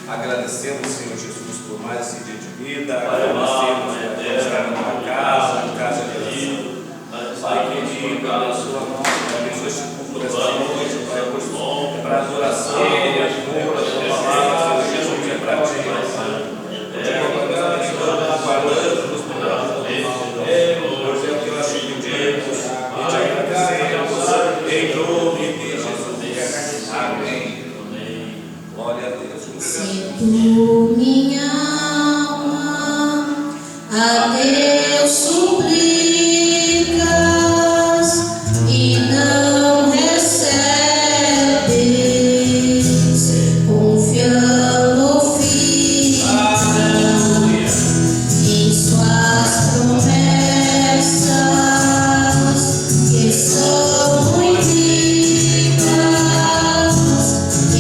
Agradecemos, Senhor Jesus, por mais esse dia de vida. Agradecemos por estar na tua casa, na casa de oração. Pai querido, abençoa nós, abençoa este culto desta noite, Pai, para adoração, para a tua palavra, Senhor Jesus, é para ti. Nos abençoando, guardando-nos por mal. Hoje é o que nós te pedimos e te agradecemos, em nome de Jesus. Amém. Glória a Deus. Sinto minha alma a Deus suplicas e não recebes, confiando firme em suas promessas que são muito ricas.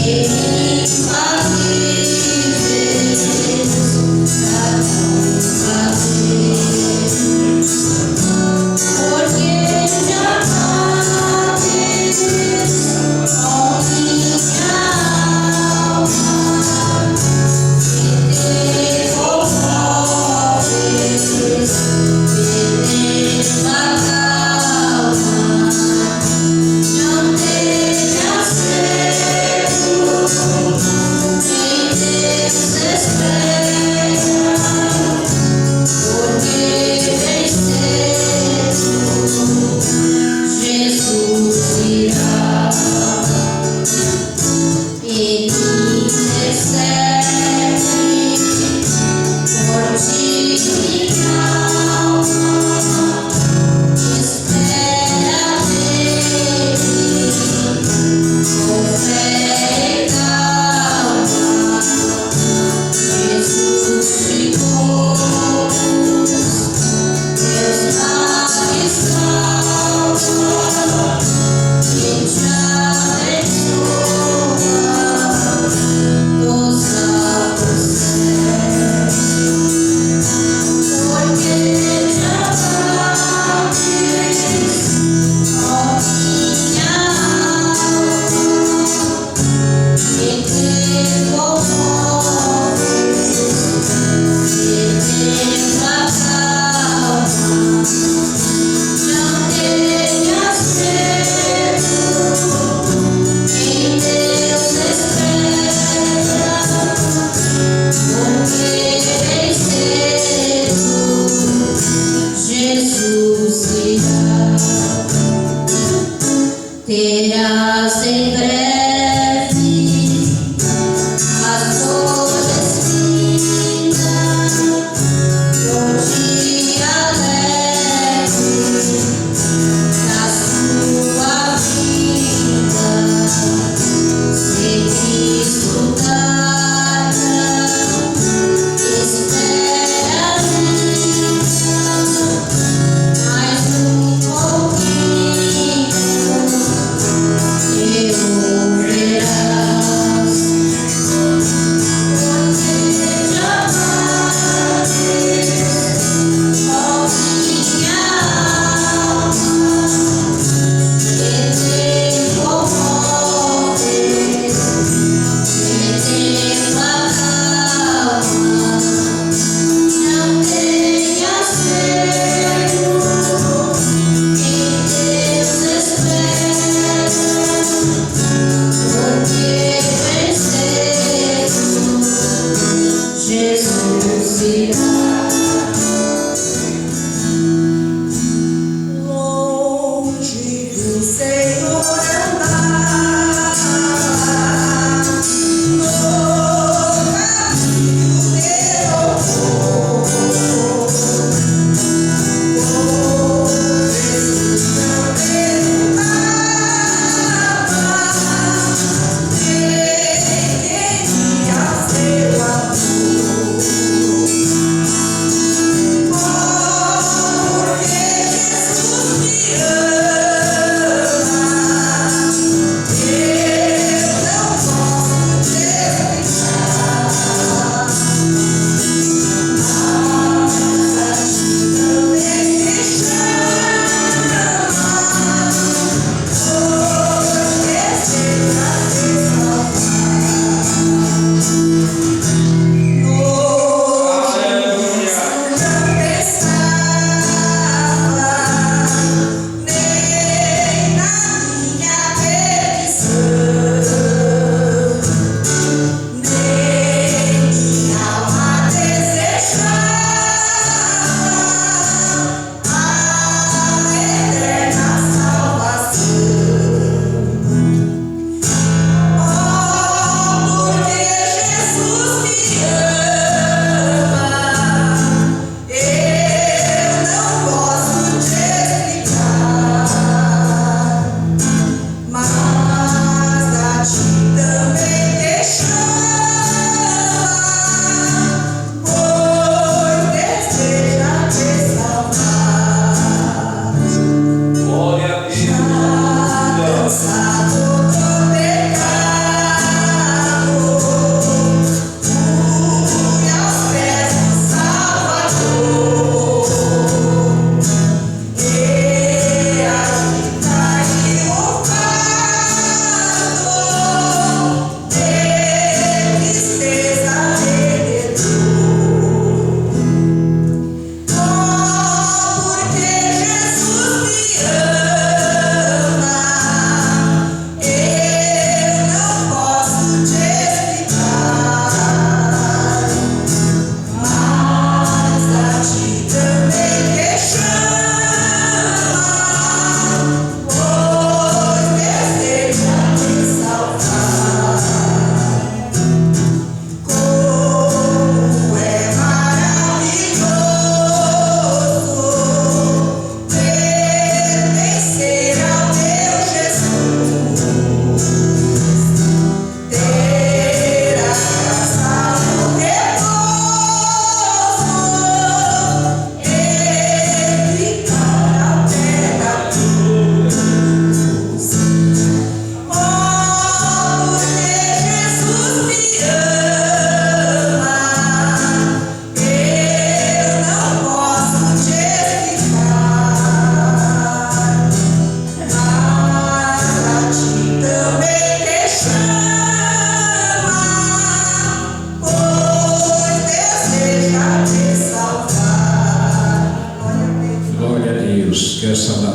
Ele faz viver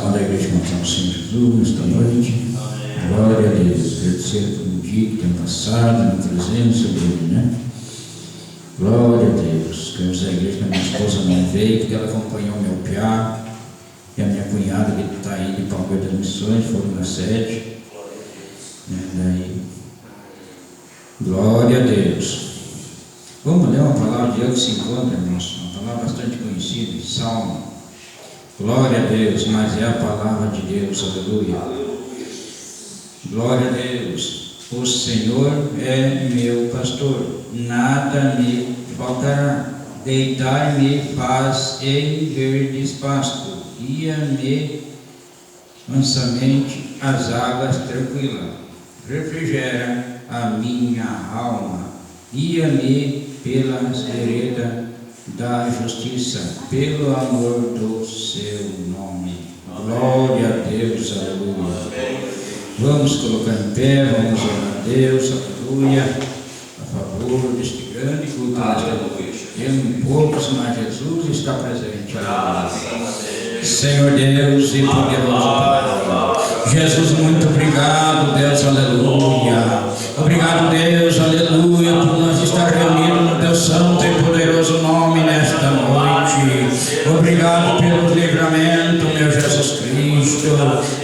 amada igreja de São Jesus, esta noite. Glória a Deus. Agradecer por um dia que tem passado, na presença dele, né? Glória a Deus. Temos a igreja que a minha esposa não veio, porque ela acompanhou o meu piá e a minha cunhada que está aí de Palmeiras das Missões, foram na sede. Glória a Deus. Vamos ler uma palavra de Deus que se encontra, irmãos, uma palavra bastante conhecida, em Salmo. Glória a Deus, mas é a palavra de Deus, aleluia. Glória a Deus. O Senhor é meu pastor, nada me faltará. Deitar-me paz em verdes pastos, guia-me mansamente às águas tranquilas, refrigera a minha alma, guia-me pelas veredas da justiça, pelo amor do seu nome. Glória a Deus, aleluia. Vamos colocar em pé, vamos orar a Deus, aleluia, a favor deste grande culto. Temos poucos, mas Jesus está presente. Senhor Deus e poderoso Pai, Jesus, muito obrigado, Deus, aleluia. Obrigado, Deus, aleluia, por nós estar reunidos no teu santo e poderoso nome nesta noite. Obrigado pelo livramento, meu Jesus Cristo.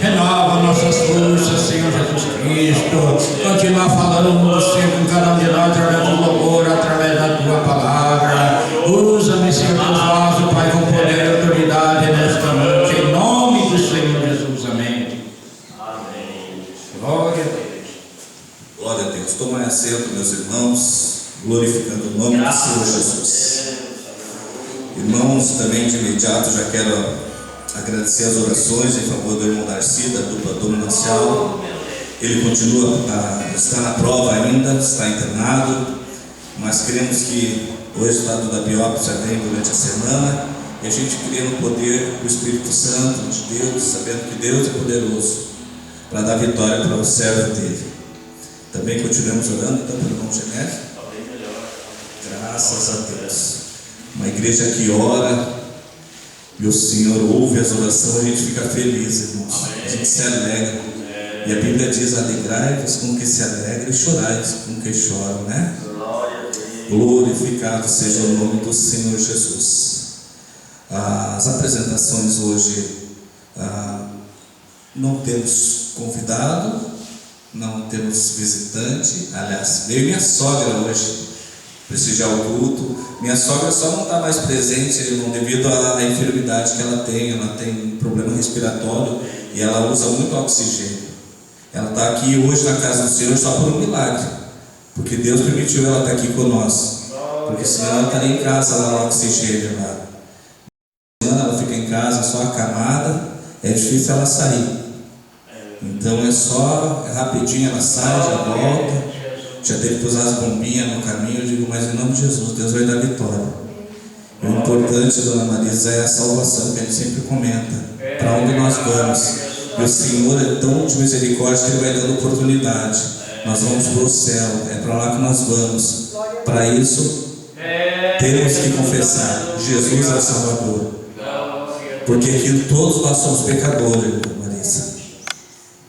Renova nossas forças, Senhor Jesus Cristo. Continua falando, Senhor, com cada um de nós através do louvor, através da tua palavra. Usa-me, Senhor Deus nosso, Pai, com poder e autoridade nesta noite, em nome do Senhor Jesus. Amém. Amém. Glória a Deus. Glória a Deus. Tomai assento, meus irmãos, glorificando o nome do Senhor Jesus. Irmãos, também de imediato já quero agradecer as orações em favor do irmão Darcy, da dupla dominancial. Ele continua, está na prova ainda, está internado, mas queremos que o resultado da biópsia venha durante a semana e a gente crê no poder do Espírito Santo de Deus, sabendo que Deus é poderoso para dar vitória para o servo dele. Também continuamos orando então pelo irmão Genésio. Graças a Deus. Uma igreja que ora e o Senhor ouve as orações, a gente fica feliz, irmãos. A gente se alegra. E a Bíblia diz: alegrai-vos com que se alegra e chorai-vos com que choram, né? Glorificado seja o nome do Senhor Jesus. As apresentações hoje, não temos convidado, não temos visitante. Aliás, veio minha sogra hoje prestigiar o culto. Minha sogra só não está mais presente, irmão, devido à enfermidade que ela tem. Ela tem um problema respiratório e ela usa muito oxigênio. Ela está aqui hoje na casa do Senhor só por um milagre, porque Deus permitiu ela estar aqui conosco, porque senão ela estaria em casa lá no oxigênio lá. Ela fica em casa só acamada, é difícil ela sair. Então é rapidinho, ela sai, já volta. Já teve que usar as bombinhas no caminho. Eu digo, mas em nome de Jesus, Deus vai dar vitória. E o importante, dona Marisa, é a salvação, que a gente sempre comenta, para onde nós vamos. E o Senhor é tão de misericórdia que Ele vai dando oportunidade. Nós vamos para o céu, é para lá que nós vamos. Para isso, temos que confessar: Jesus é o Salvador. Porque aqui todos nós somos pecadores, irmã Marisa.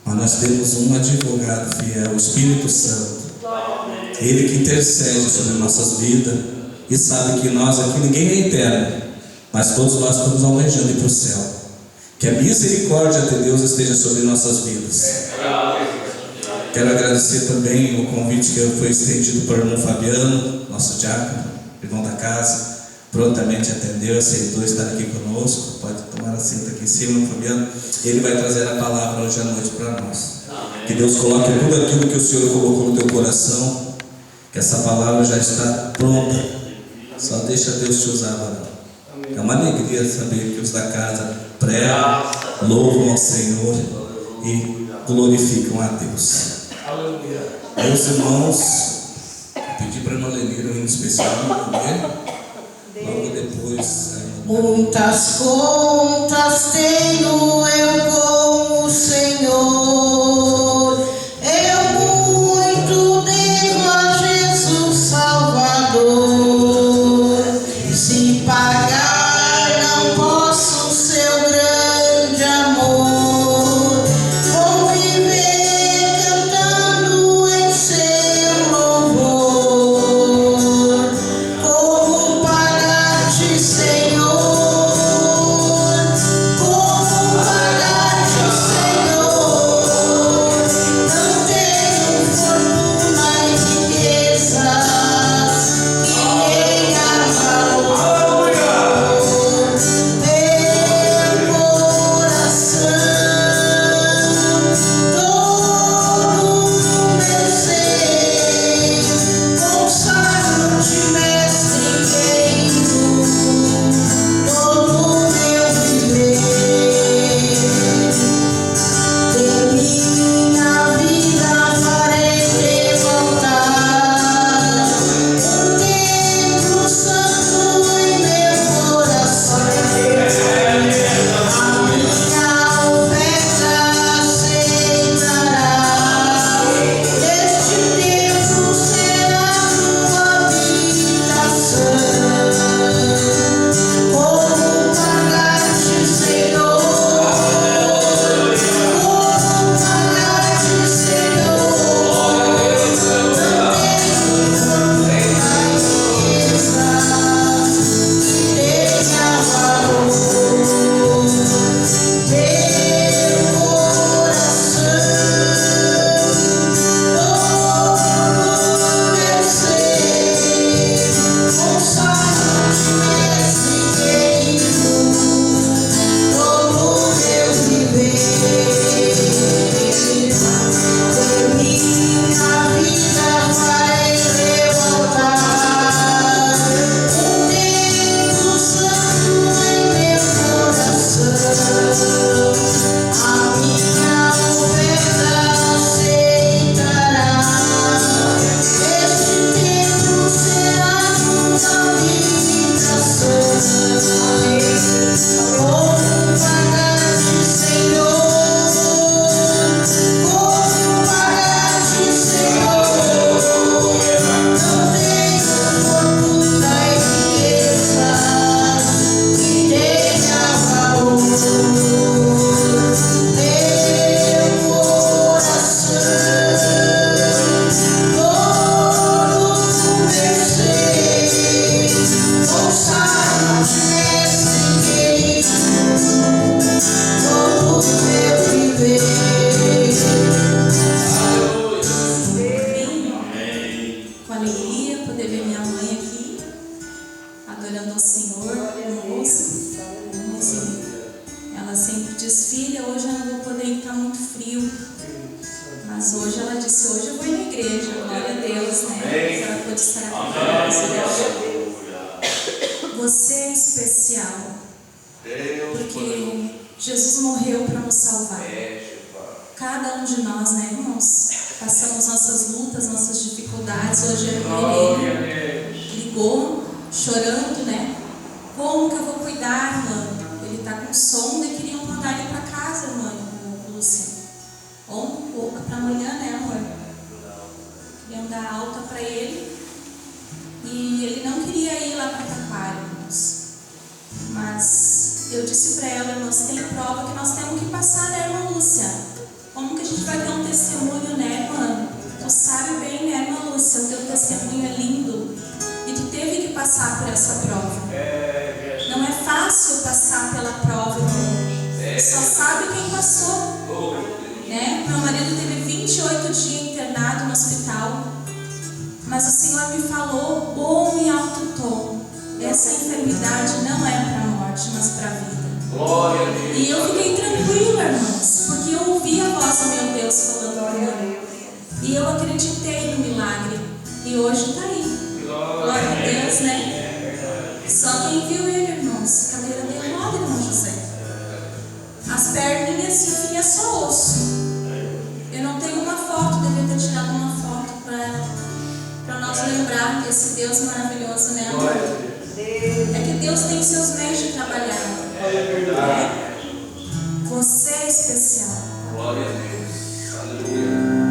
Mas nós temos um advogado fiel, o Espírito Santo. Ele que intercede sobre nossas vidas e sabe que nós aqui, ninguém é eterno, mas todos nós estamos almejando ir para o céu. Que a misericórdia de Deus esteja sobre nossas vidas. Quero agradecer também o convite que foi estendido por irmão Fabiano, nosso diácono, irmão da casa. Prontamente atendeu, aceitou estar aqui conosco. Pode tomar assento aqui em cima, irmão Fabiano. Ele vai trazer a palavra hoje à noite para nós. Que Deus coloque tudo aquilo que o Senhor colocou no teu coração, que essa palavra já está pronta. Só deixa Deus te usar, varão. É uma alegria saber que os da casa pregam, louvam ao Senhor e glorificam a Deus. Meus irmãos, pedi para a irmã Lenira um hino especial, logo depois. Muitas contas tenho eu com o Senhor, eu muito devo a Jesus Salvador. Se pagar não posso seu grande amor. poder ver minha mãe aqui, adorando ao Senhor, conosco. Assim, ela sempre diz, filha, hoje eu não vou poder ir, está muito frio. Mas hoje ela disse, hoje eu vou ir na igreja, glória a Deus, né? Ela pode estar aqui. Você é especial, porque Jesus morreu para nos salvar. Cada um de nós, né, irmãos? Passamos nossas lutas, nossas dificuldades. Hoje ele ligou, chorando, né? Como que eu vou cuidar, mano? Ele está com sono e queriam mandar ele para casa, mano, Lúcia. Ou para amanhã, né, amor? Queriam dar alta para ele. E ele não queria ir lá para Taquara, irmãos. Mas eu disse para ela, irmãos, tem prova que nós temos que passar, né, irmã Lúcia? Como que a gente vai ter um testemunho, né, mano? Tu sabe bem, né, irmã Lúcia? O teu testemunho é lindo. E tu teve que passar por essa prova. Não é fácil passar pela prova, irmão. Só sabe quem passou. Né? Meu marido teve 28 dias internado no hospital. Mas o Senhor me falou, bom e alto tom, essa enfermidade não é para a morte, mas para a vida. Glória a Deus. E eu fiquei tranquila, irmãos, porque eu ouvi a voz do meu Deus falando comigo. E eu acreditei no milagre. E hoje está aí. Glória a Deus, né? Só quem viu ele, irmãos, cadeira de roda, irmão José. As perninhas assim, tinha só osso. Eu não tenho uma foto, devia ter tirado uma foto para nós lembrarmos desse Deus maravilhoso, né, amor? É que Deus tem seus meios de trabalhar. É verdade. Você é especial. Glória a Deus. Aleluia.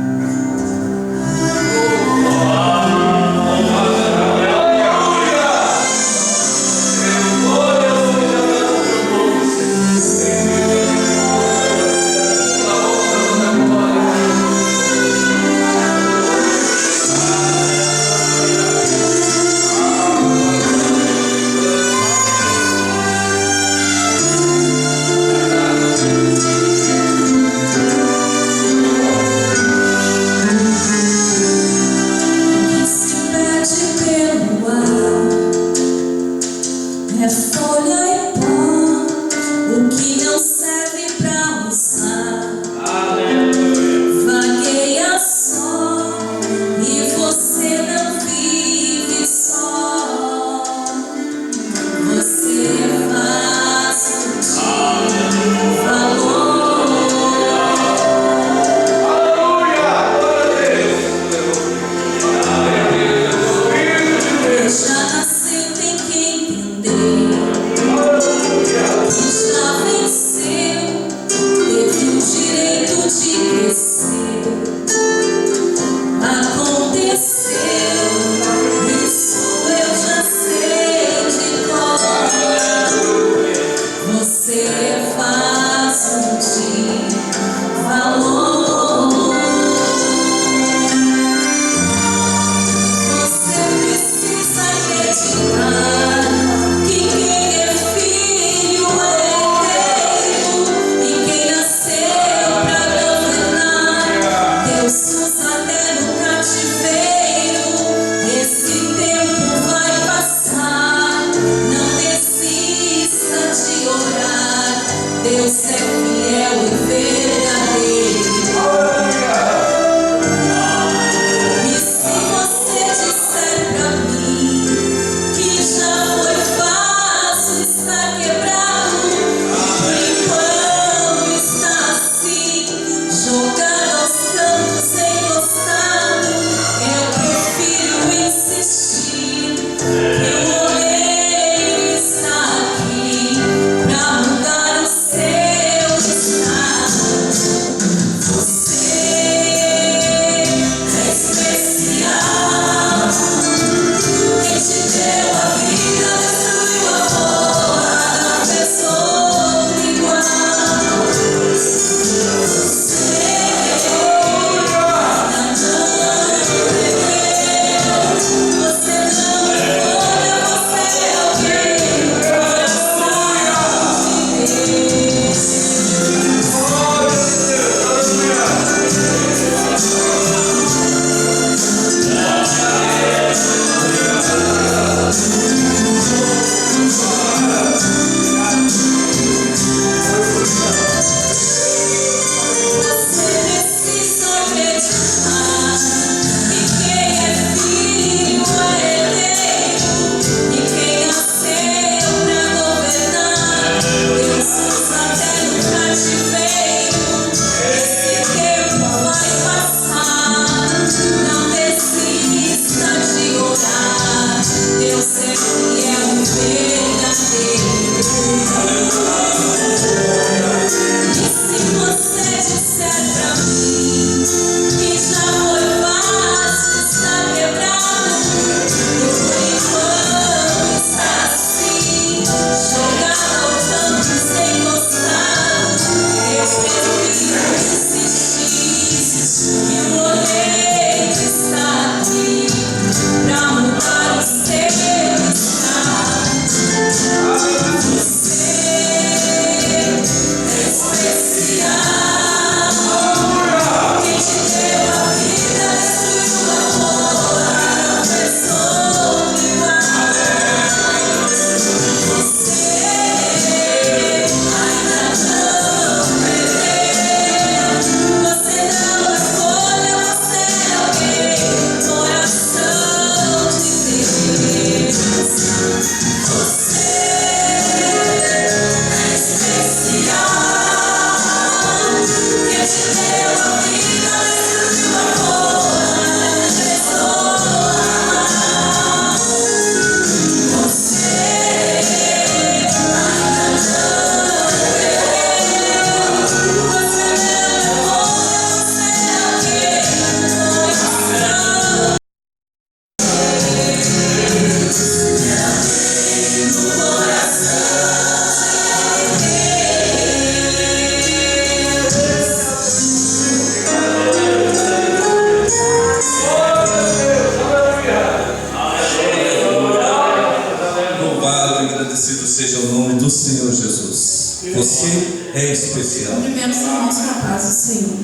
do Senhor Jesus. Você é especial. Cumprimento os irmãos com a paz do Senhor.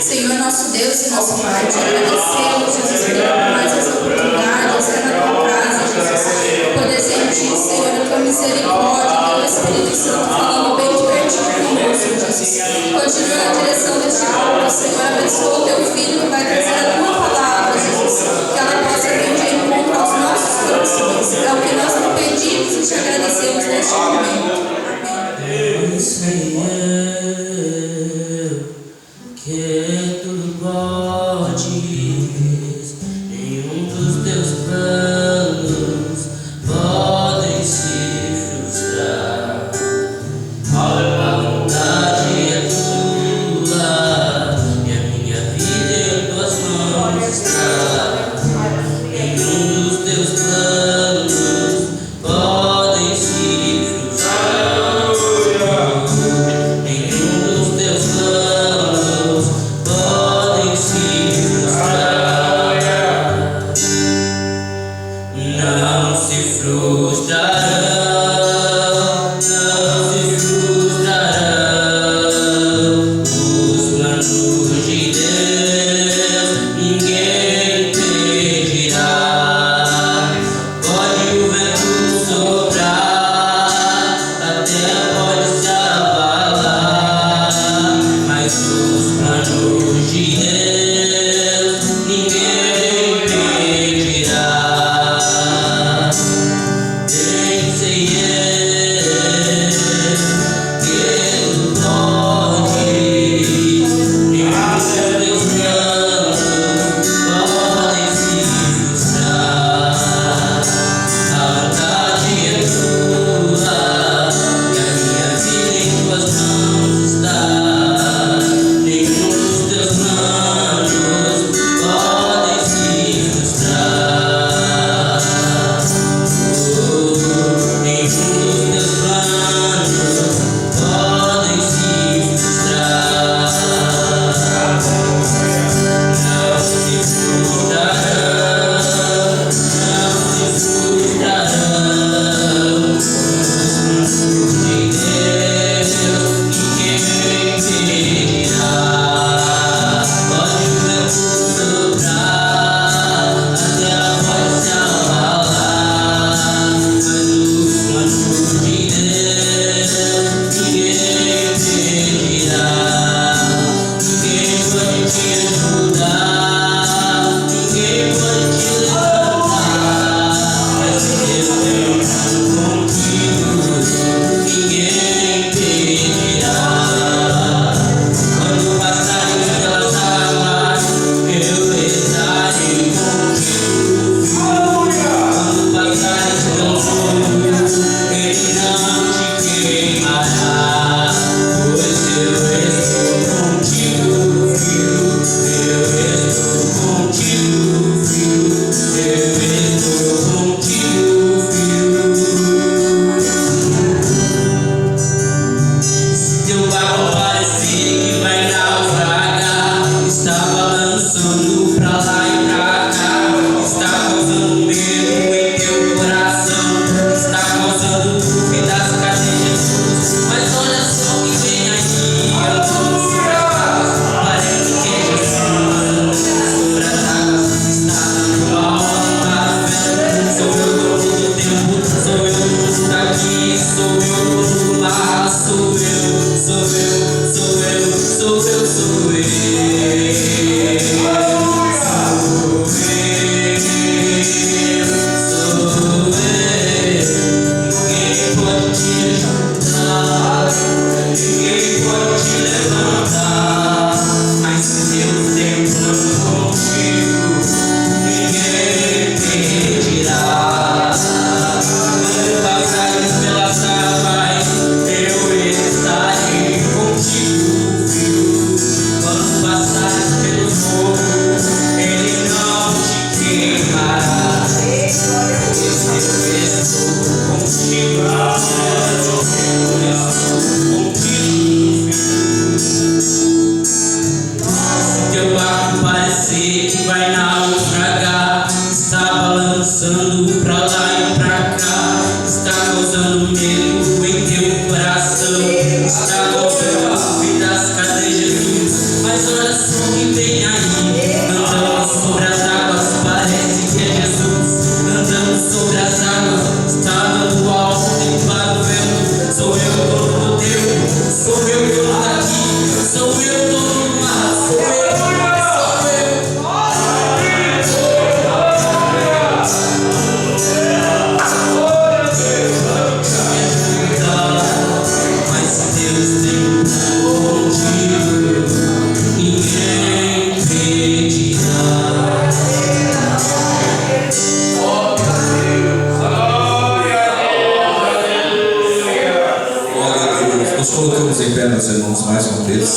Senhor, nosso Deus e nosso Pai, te agradecemos, Jesus, Senhor, por mais essa oportunidade de estar na tua casa, Jesus. Poder sentir, Senhor, a tua misericórdia, teu Espírito Santo falando bem de pertinho conosco, Jesus. Continua na direção deste povo, Senhor. Abençoa o teu filho que vai trazer a tua palavra, Jesus. Que ela possa vir de encontro aos nossos corações. É o que nós te pedimos e te agradecemos neste momento. Amém. Senhor, que tudo podes, nenhum dos teus planos podem se frustrar. A vontade é tua e a minha vida em tuas mãos está. Nenhum dos teus planos podem se frustrar. Nenhum dos teus planos podem se frustrar. Não se frustrarão, não se frustrarão os planos de Deus, ninguém impedirá. Pode o vento soprar, até pode se abalar, mas os planos de Deus ninguém impedirá. Tem Senhor, que tu podes, nenhum dos teus planos podem se frustrar. A vontade é tua e a minha vida em tuas mãos está. Nenhum dos teus planos podem se frustrar. Nenhum dos teus planos podem se frustrar. Não se frustrarão, não se frustrarão os planos de Deus, ninguém impedirá. Pode o vento soprar, a terra pode se abalar, mas os planos de Deus ninguém impedirá. Ninguém pode te ajudar, ninguém pode te levantar, mas se Deus tem um plano contigo, ninguém impedirá. Quando passares pelas águas, eu estarei contigo. Quando passares pelo fogo, ele não te queimará, pois eu estou contigo, filho. Eu estou contigo, filho. Eu estou contigo, filho. Se teu barco parecer que vai naufragar, está balançando pra lá e pra cá, está causando medo em teu coração, está causando dúvidas, cadê Jesus? Mas olha só que vem aí, andando sobre as águas, parece que é Jesus. Sobre as águas está dando a ordem para o vento. Sou eu dono do tempo, sou eu dono daqui, sou eu dono do mar, sou eu, sou eu, sou eu, sou eu, sou eu. Ninguém pode te ajudar, ninguém pode te levantar, mas se Deus tem um plano contigo, ninguém impedirá. Quando passares pelas águas, eu estarei contigo, filho. Quando passares pelo fogo, ele não te queimará, pois eu estou contigo, eu estou contigo, filho. Se teu barco parecer que vai naufragar, está balançando pra lá e pra cá, está causando medo em teu coração, está causando dúvidas, cadê Jesus? Mas olha só que vem aí, andando sobre as águas, parece que é Jesus, andando sobre as águas, está dando alto, tem para o vento, sou eu dono do teu, sou eu dono daqui, sou eu dono do mar, sou eu. Nos colocamos em pé, meus irmãos, mais uma vez.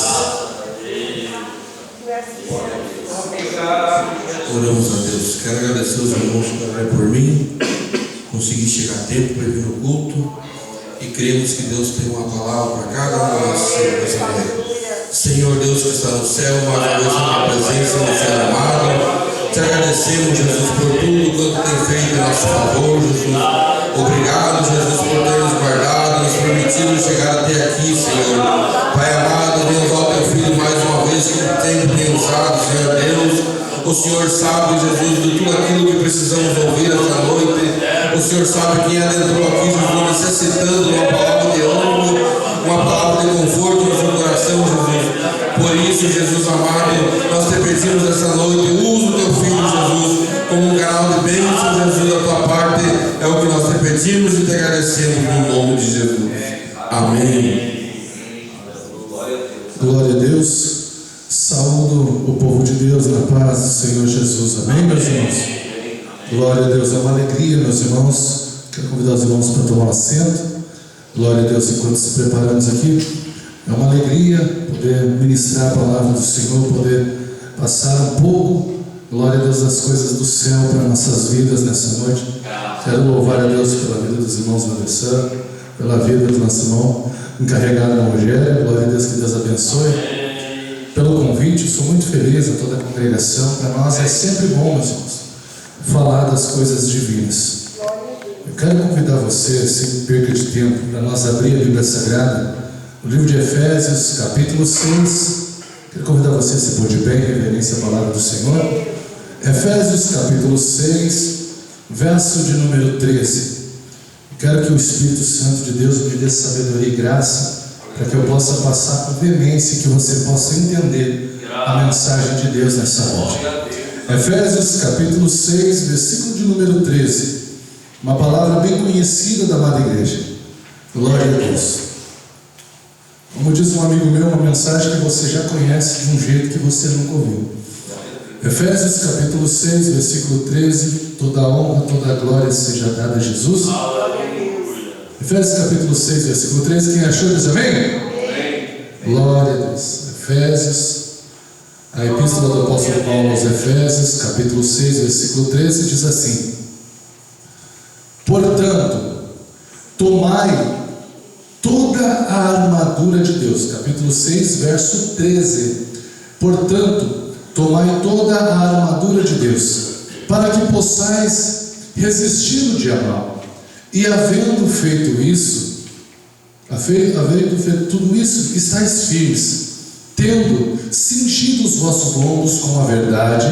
Oramos a Deus. Quero agradecer aos irmãos que oraram por mim. Consegui chegar a tempo para vir no culto. E cremos que Deus tem uma palavra para cada um de nós nessa manhã. Senhor Deus que está no céu, mais uma vez na tua presença, no céu amado. Te agradecemos, Jesus, por tudo quanto tem feito em nosso favor, Jesus. Obrigado, Jesus, por ter nos guardado, nos permitido chegar até aqui, Senhor. Pai amado, Deus, ó teu Filho mais uma vez que o tempo tem usado, Senhor Deus. O Senhor sabe, Jesus, de tudo aquilo que precisamos ouvir esta noite. O Senhor sabe quem adentrou aqui, Jesus, necessitando de uma palavra de ânimo, uma palavra de conforto no seu coração, Jesus. Por isso, Jesus amado, nós te pedimos esta noite, usa o teu Filho, Jesus, como um canal de bênção, Jesus, da tua parte. É o que nós te pedimos e te agradecemos no nome de Jesus. Amém. Glória a Deus. Saúdo o povo de Deus na paz do Senhor Jesus. Amém, meus irmãos? Glória a Deus. É uma alegria, meus irmãos. Quero convidar os irmãos para tomar assento. Glória a Deus. Enquanto se preparamos aqui, é uma alegria poder ministrar a palavra do Senhor, poder passar um pouco, glória a Deus, das coisas do céu para nossas vidas nessa noite. Quero louvar a Deus pela vida dos irmãos Alessandro, pela vida do nosso irmão encarregado na Rogéria. Glória a Deus, que Deus abençoe. Pelo convite, eu sou muito feliz a toda a congregação. Para nós é sempre bom, meus irmãos, falar das coisas divinas. Eu quero convidar você, sem perca de tempo, para nós abrir a Bíblia Sagrada, no livro de Efésios, capítulo 6. Quero convidar você, se pôr de pé, em reverência à palavra do Senhor. Efésios, capítulo 6, verso de número 13. Quero que o Espírito Santo de Deus me dê sabedoria e graça, para que eu possa passar com veemência e que você possa entender a mensagem de Deus nessa noite. Efésios capítulo 6, versículo de número 13. Uma palavra bem conhecida da amada igreja. Glória a Deus. Como diz um amigo meu, uma mensagem que você já conhece de um jeito que você nunca ouviu. Efésios capítulo 6, versículo 13. Toda a honra, toda a glória seja dada a Jesus. Efésios capítulo 6, versículo 13, quem achou diz amém? Amém. Glória a Deus. Efésios, a epístola do apóstolo Paulo aos Efésios, capítulo 6, versículo 13, diz assim: portanto, tomai toda a armadura de Deus. Capítulo 6, verso 13. Portanto, tomai toda a armadura de Deus, para que possais resistir no dia mau. E havendo feito isso, havendo feito tudo isso, estáis firmes, tendo cingido os vossos lombos com a verdade,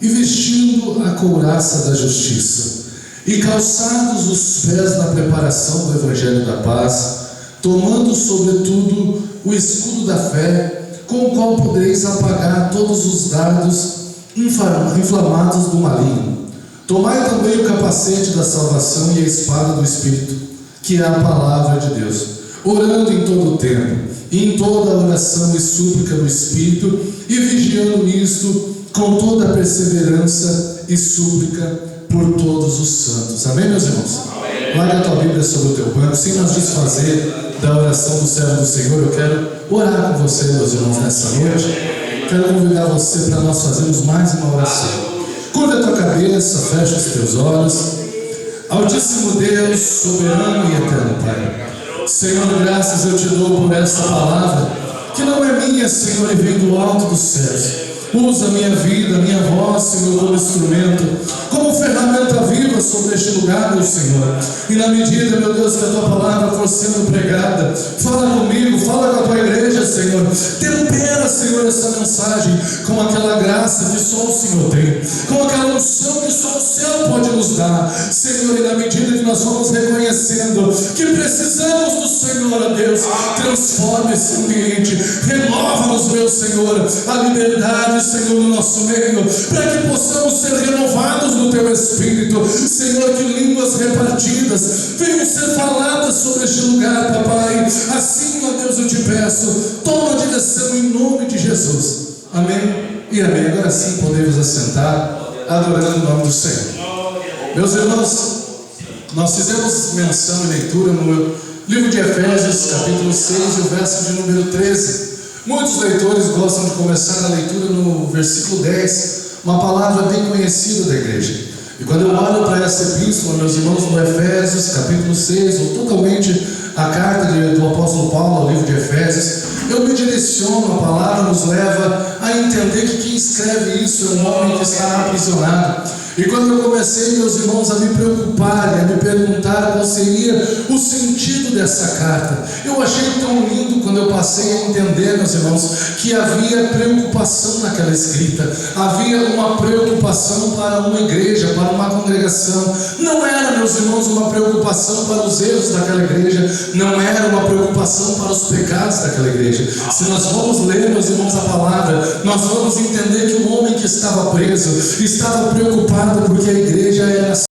e vestindo a couraça da justiça, e calçados os pés na preparação do Evangelho da paz, tomando sobretudo o escudo da fé, com o qual podereis apagar todos os dardos inflamados do maligno. Tomai também o capacete da salvação e a espada do Espírito, que é a palavra de Deus, orando em todo o tempo, e em toda oração e súplica no Espírito, e vigiando nisto com toda a perseverança e súplica por todos os santos. Amém, meus irmãos? Larga a tua Bíblia sobre o teu banco, sem nos desfazer da oração do servo do Senhor. Eu quero orar com você, meus irmãos, nessa noite. Quero convidar você para nós fazermos mais uma oração. Curva a tua cabeça, fecha os teus olhos. Altíssimo Deus, soberano e eterno Pai, Senhor, graças eu te dou por esta palavra, que não é minha, Senhor, e vem do alto dos céus. Usa a minha vida, a minha voz, Senhor, como instrumento, como ferramenta viva sobre este lugar, meu Senhor. E na medida, meu Deus, que a Tua palavra for sendo pregada, fala comigo, fala com a Tua igreja, Senhor. Tempera, Senhor, essa mensagem com aquela graça que só o Senhor tem, com aquela unção que só o céu pode nos dar, Senhor. E na medida que nós vamos reconhecendo que precisamos do Senhor, ó Deus, transforma esse ambiente, renova-nos, meu Senhor, a liberdade, Senhor, no nosso meio, para que possamos ser renovados no Teu Espírito, Senhor, que línguas repartidas venham ser faladas sobre este lugar, papai. Assim, ó Deus, eu te peço, toma a direção em nome de Jesus. Amém e amém. Agora sim podemos assentar, adorando o nome do Senhor. Meus irmãos, nós fizemos menção e leitura no livro de Efésios, capítulo 6, o verso de número 13. Muitos leitores gostam de começar a leitura no versículo 10, uma palavra bem conhecida da igreja. E quando eu olho para essa epístola, meus irmãos, no Efésios, capítulo 6, ou totalmente a carta do apóstolo Paulo ao livro de Efésios, eu me direciono, a palavra nos leva a entender que quem escreve isso é um homem que está aprisionado. E quando eu comecei, meus irmãos, a me preocupar e a me perguntar qual seria o sentido dessa carta, eu achei tão lindo quando eu passei a entender, meus irmãos, que havia preocupação naquela escrita, havia uma preocupação para uma igreja, para uma congregação. Não era, meus irmãos, uma preocupação para os erros daquela igreja, não era uma preocupação para os pecados daquela igreja. Se nós vamos ler, meus irmãos, a palavra, nós vamos entender que o homem que estava preso estava preocupado porque a igreja era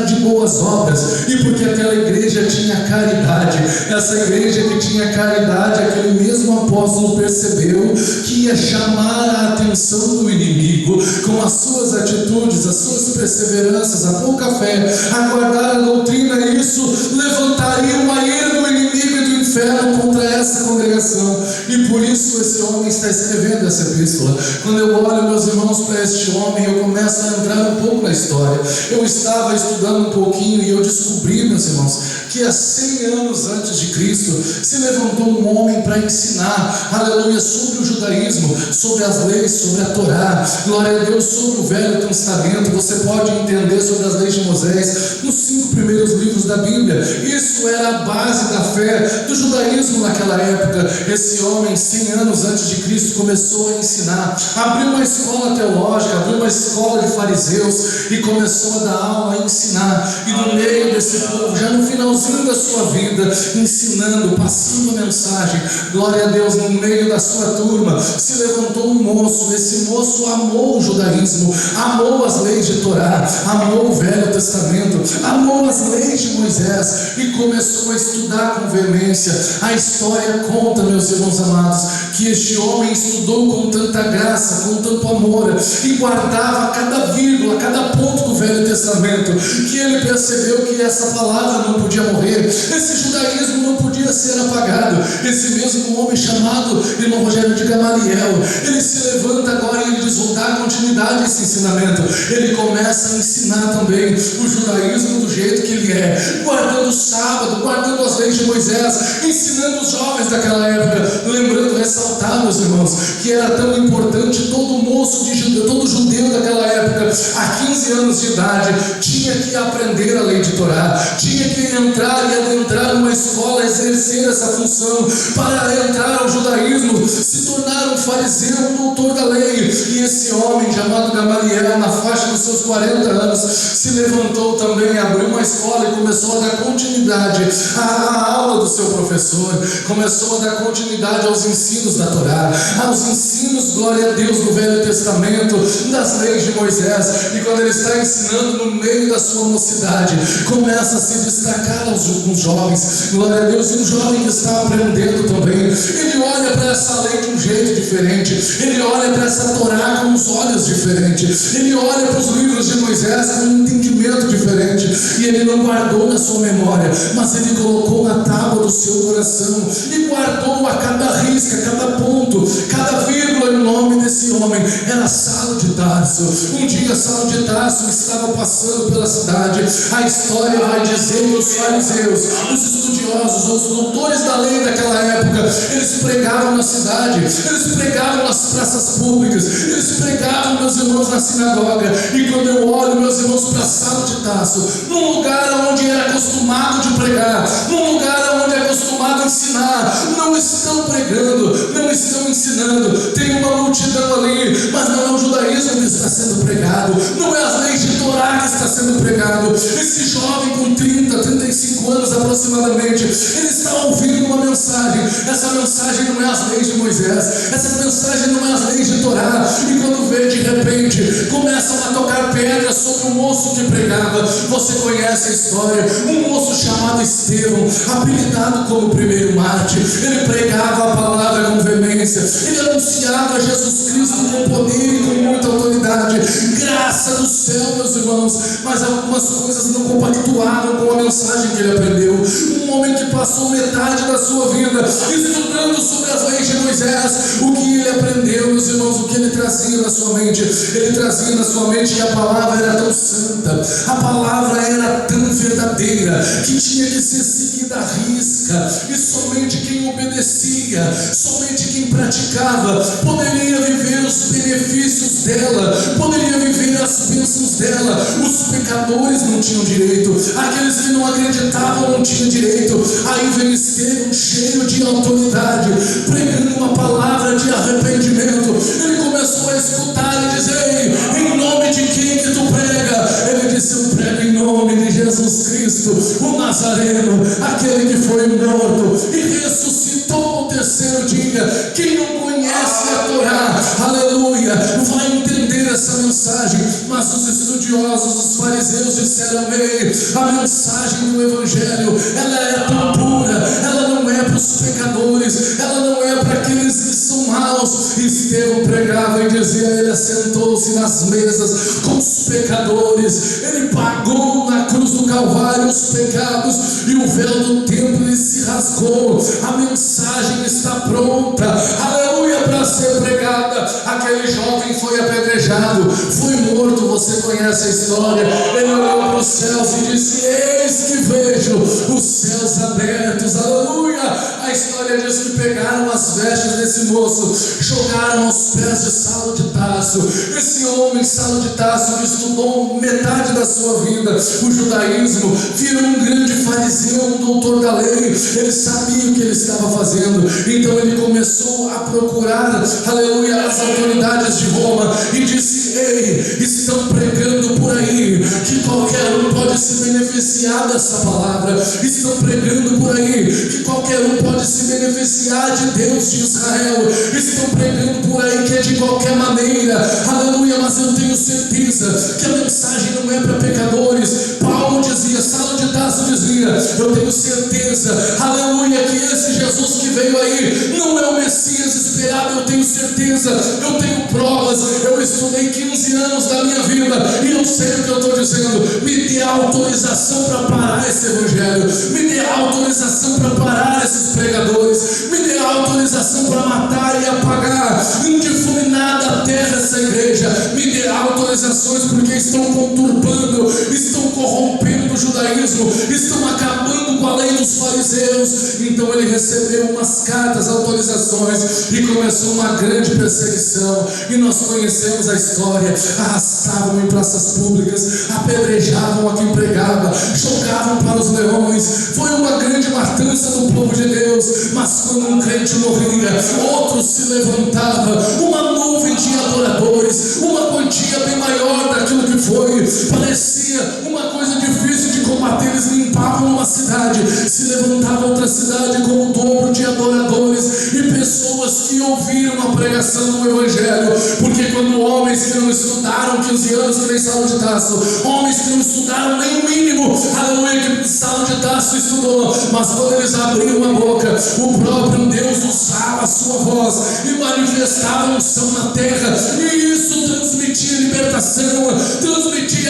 de boas obras e porque aquela igreja tinha caridade. Essa igreja que tinha caridade, aquele mesmo apóstolo percebeu que ia chamar a atenção do inimigo com as suas atitudes, as suas perseveranças, a pouca fé, a guardar a doutrina. Isso levantaria uma ira do inimigo e do inferno contra essa congregação. E por isso esse homem está escrevendo essa epístola. Quando eu olho, meus irmãos, para este homem, eu começo a entrar um pouco na história. Eu estava estudando um pouquinho e eu descobri, meus irmãos, que há 100 anos antes de Cristo se levantou um homem para ensinar, aleluia, sobre o judaísmo, sobre as leis, sobre a Torá, glória a Deus, sobre o Velho Testamento. Você pode entender sobre as leis de Moisés nos 5 primeiros livros da Bíblia. Isso era a base da fé do judaísmo naquela época. Esse homem, 100 anos antes de Cristo, começou a ensinar, abriu uma escola teológica, abriu uma escola de fariseus e começou a dar aula, a ensinar. E no meio desse povo, já no finalzinho da sua vida, ensinando, passando a mensagem, glória a Deus, no meio da sua turma, se levantou um moço. Esse moço amou o judaísmo, amou as leis de Torá, amou o Velho Testamento, amou as leis de Moisés e começou a estudar com veemência. A história conta, meus irmãos amados, que este homem estudou com tanta graça, com tanto amor, e guardava cada vírgula, cada ponto do Velho Testamento, que ele percebeu que essa palavra não podia morrer, esse judaísmo não podia ser apagado. Esse mesmo homem chamado irmão Rogério de Gamaliel, ele se levanta agora e ele diz: vou dar continuidade a esse ensinamento. Ele começa a ensinar também o judaísmo do jeito que ele é, guardando o sábado, guardando as leis de Moisés, ensinando os jovens daquela época, lembrando, ressaltar, meus irmãos, que era tão importante. Todo moço de judeu, todo judeu daquela época, a 15 anos de idade, tinha que aprender a lei de Torá, tinha que entrar e adentrar numa escola, exercer essa função para entrar ao judaísmo, se tornar um fariseu, um doutor da lei. E esse homem chamado Gamaliel, na faixa dos seus 40 anos, se levantou também, abriu uma escola e começou a dar continuidade à aula do seu professor, começou a dar continuidade aos ensinos da Torá, aos ensinos, glória a Deus, do Velho Testamento, das leis de Moisés. E quando ele está ensinando no meio da sua mocidade, começa a se destacar os jovens, glória a Deus. E um jovem que está aprendendo também, ele olha para essa lei de um jeito diferente, ele olha para essa Torá com os olhos diferentes, ele olha para os livros tempos de Moisés com um entendimento diferente, e ele não guardou na sua memória, mas ele colocou na tábua do seu coração, e guardou a cada risca, cada ponto, cada vírgula. O nome desse homem era Saulo de Tarso. Um dia Saulo de Tarso estava passando pela cidade. A história vai dizer que os fariseus, os estudiosos, os doutores da lei daquela época, eles pregavam na cidade, eles pregavam nas praças públicas, eles pregavam, meus irmãos, na sinagoga. E quando eu olho, meus irmãos, para Saulo de Tarso, num lugar onde era acostumado de pregar, num lugar onde é acostumado a ensinar, não estão pregando, não estão ensinando. Tem uma multidão ali, mas não é o judaísmo que está sendo pregado, não é as leis de Torá que está sendo pregado. Esse jovem com 30, 35 anos aproximadamente, ele está ouvindo uma mensagem. Essa mensagem não é as leis de Moisés, essa mensagem não é as leis de Torá. E quando vê, de repente, começam a tocar pedras sobre um moço que pregava. Você conhece a história, um moço chamado Estevão, apelidado como primeiro mártir. Ele pregava a palavra com veemência, ele anunciava Jesus Cristo com poder e com muita autoridade, graça do céu, meus irmãos. Mas algumas coisas não compactuavam com a mensagem que ele aprendeu. Um homem que passou metade da sua vida estudando sobre as leis de Moisés, o que ele aprendeu, meus irmãos, o que ele trazia na sua mente? Ele trazia na sua mente que a palavra era tão santa, a palavra era tão verdadeira, que tinha que ser seguida à risca, e somente quem obedecia, somente quem praticava, poderia viver os benefícios dela, poderia viver as bênçãos dela. Os pecadores não tinham direito, aqueles que não acreditavam não tinham direito. Aí vem Estevão, cheio de autoridade, pregando uma palavra de arrependimento. Ele começou a escutar e dizer: ei, em nome de quem que tu prega? Ele disse: eu prego em nome de Jesus Cristo, o Nazareno, aquele que foi morto e ressuscitou no terceiro dia. Quem não conhece a Torá, aleluia, vai entender essa mensagem. Mas os estudiosos, os fariseus disseram: ei, a mensagem do Evangelho, ela é tão pura, ela não é para os pecadores, ela não é para aqueles que são maus. Estevão pregava e dizia: ele assentou-se nas mesas com os pecadores, ele pagou na cruz do Calvário os pecados, e o véu do templo lhe se rasgou. A mensagem está pronta, aleluia, para ser pregada. Aquele jovem foi apedrejado, foi morto. Você conhece a história. Ele olhou para os céus e disse: eis que vejo os céus abertos, aleluia. A história diz que pegaram as vestes desse moço, jogaram aos pés de Saulo de Tarso. Esse homem, Saulo de Tarso, que estudou metade da sua vida o judaísmo, virou um grande fariseu, um doutor da lei. Ele sabia o que ele estava fazendo, então ele começou a procurar, aleluia, as autoridades de Roma e disse: ei, estão pregando por aí que qualquer um pode se beneficiar dessa palavra, estão pregando por aí que qualquer um pode se beneficiar de Deus de Israel, estão pregando por aí que é de qualquer maneira, aleluia. Mas eu tenho certeza que a mensagem não é para pecadores. Paulo dizia, Saulo de Tarso dizia: eu tenho certeza, aleluia, que esse Jesus que veio aí não é o Messias esperado. Eu tenho certeza, eu tenho provas, eu estudei 15 anos da minha vida e eu sei o que eu estou dizendo. Me dê autorização para parar esse evangelho, me dê autorização para parar esses pregadores, me dê autorização para matar e apagar, indifuminar da terra essa igreja. Me dê autorizações, porque estão conturbando, estão corrompendo o judaísmo, estão acabando com a lei dos fariseus. Então ele recebeu umas cartas, autorizações, e começou uma grande perseguição. E nós conhecemos a história. Arrastavam em praças públicas, apedrejavam a quem pregava, jogavam para os leões. Foi uma grande matança do povo de Deus. Mas quando um crente morria, outro se levantava, uma nuvem de adoradores, uma quantia bem maior daquilo que foi. Parecia uma coisa difícil de combater. Eles limpavam uma cidade, se levantava outra cidade com o dobro de adoradores e pessoas que ouviram a pregação do Evangelho. Porque quando homens que não estudaram 15 anos, que nem Saulo de Tarso, homens que não estudaram nem o mínimo, aleluia, que Saulo de Tarso estudou, mas quando eles abriam a boca, o próprio Deus usava a sua voz e manifestava unção na terra, e isso transmitia libertação, transmitia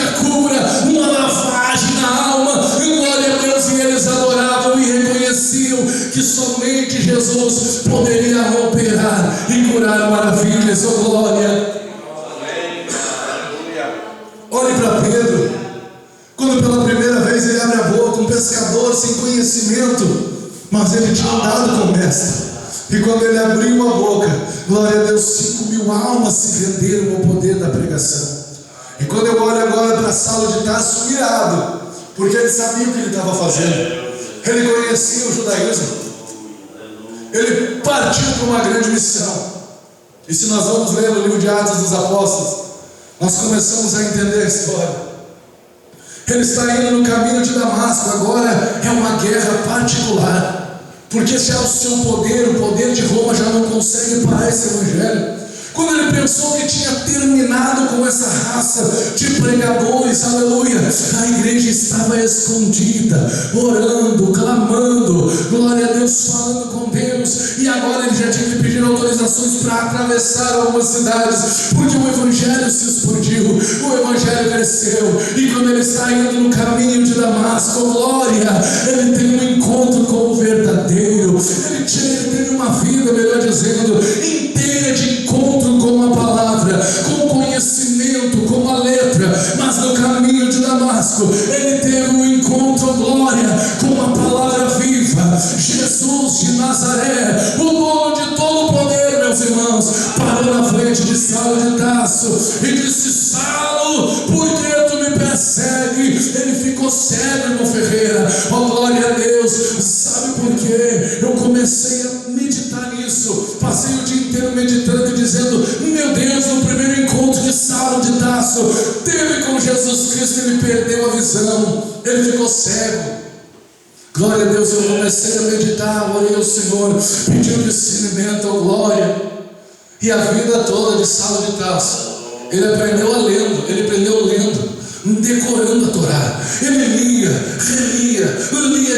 para Pedro. Quando pela primeira vez ele abre a boca, um pescador sem conhecimento, mas ele tinha andado com o mestre. E quando ele abriu a boca, glória a Deus, 5.000 almas se renderam ao poder da pregação. E quando eu olho agora para Saulo de Tarso, irado, porque ele sabia o que ele estava fazendo. Ele conhecia o judaísmo. Ele partiu para uma grande missão. E se nós vamos ler o livro de Atos dos Apóstolos, nós começamos a entender a história. Ele está indo no caminho de Damasco. Agora é uma guerra particular. Porque se é o seu poder, o poder de Roma já não consegue parar esse evangelho. Quando ele pensou que tinha terminado com essa raça de pregadores, aleluia, a igreja estava escondida, orando, clamando, glória a Deus, falando com Deus. E agora ele já tinha que pedir autorizações para atravessar algumas cidades, porque o evangelho se explodiu, o evangelho cresceu. E quando ele está indo no caminho de Damasco, glória, ele tem um encontro com o verdadeiro. Ele teve uma vida, melhor dizendo, inteira de encontro com a palavra, com o conhecimento, com a letra. Mas no caminho de Damasco ele teve um encontro, glória, com a palavra viva. Jesus de Nazaré, o dono de todo o poder, meus irmãos, parou na frente de Saulo de Tarso e disse: Saulo, por que tu me persegue? Ele ficou cego, irmão Ferreira. Oh, glória a Deus. Sabe por quê? Eu comecei a meditar nisso. Passei o dia inteiro meditando e dizendo: meu Deus, no primeiro encontro de Saulo de Tarso teve com Jesus Cristo, ele perdeu a visão, ele ficou cego. Glória a Deus, eu comecei a meditar, orei ao Senhor, pedi um discernimento, oh glória. E a vida toda de Saulo de Tarso, ele aprendeu lendo, decorando a Torá. Ele lia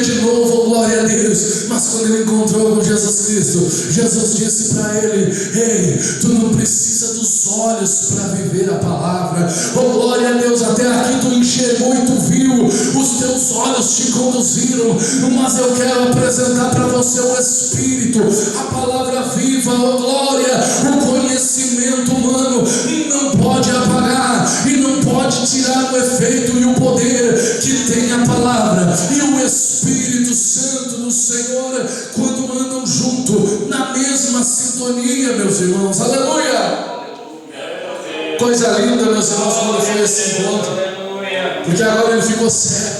de novo, glória a Deus. Mas quando ele encontrou com Jesus Cristo, Jesus disse para ele: ei, tu não precisa dos olhos para viver a palavra. Oh, glória a Deus, até aqui tu enxergou e tu viu, os teus olhos te conduziram, mas eu quero apresentar para você o Espírito, a palavra viva. Oh, glória, o conhecimento humano não pode apagar e não pode tirar o efeito e o poder que tem a palavra e o Espírito Santo do Senhor, quando andam junto, na mesma sintonia, meus irmãos, aleluia. Coisa linda, meus irmãos, quando foi esse encontro, porque agora ele ficou cego,